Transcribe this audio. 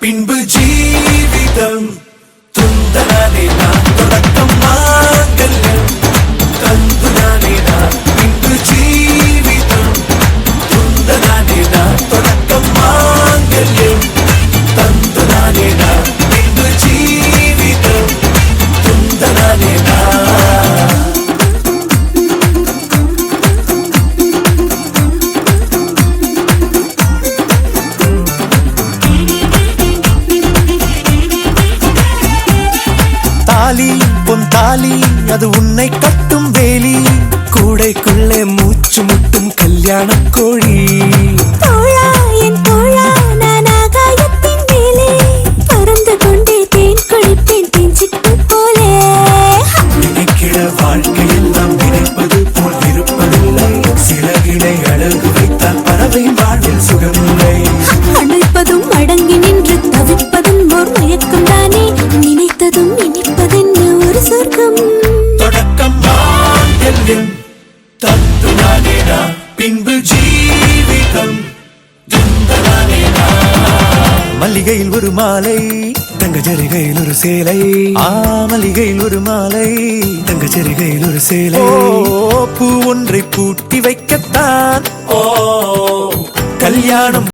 பின்பு ஜீவிதம் துந்தனானே நான் தொடக்கம் மாங்கல்யம் தந்துனானே நான் பின்பு ஜீவிதம் துந்தனானே நான் தொடக்கம் மாங்கல்யம் தந்துனானே நான் பின்பு ஜீவிதம் துந்தனானே நான். தாலி பொன் தாலி அது உன்னை கட்டும் வேலி கூடைக்குள்ளே மூச்சு முட்டும் கல்யாண கோழி தோழா என் தோழா நான் ஆகாயத்தின் மேலே பறந்து கொண்டே தேன் குடிப்பேன் தேஞ்சிட்டு போலே நினைக்கிற வாழ்க்கையில் நாம் நினைப்பது போல் இருப்பதில்லை சிறகினை அழகு வைத்தால் பறவை வாழ்வில் சுகமில்லை அழைப்பதும் அடங்கி நின்று தவிப்பதும் ஓர் மயக்கம் தானே நினைத்ததும் இனிப்பதென்ன ஒரு சொர்க்கம் தொடக்கம் மாங்கல்யம் தந்துனானே நான் பின்பு ஜீவிதம் துந்தனானே நான். மல்லிகையில் ஒரு மாலை தங்க ஜரிகையில் ஒரு சேலை மல்லிகையில் ஒரு மாலை தங்க ஜரிகையில் ஒரு சேலை பூ ஒன்றை பூட்டி வைக்கத்தான் கல்யாணம்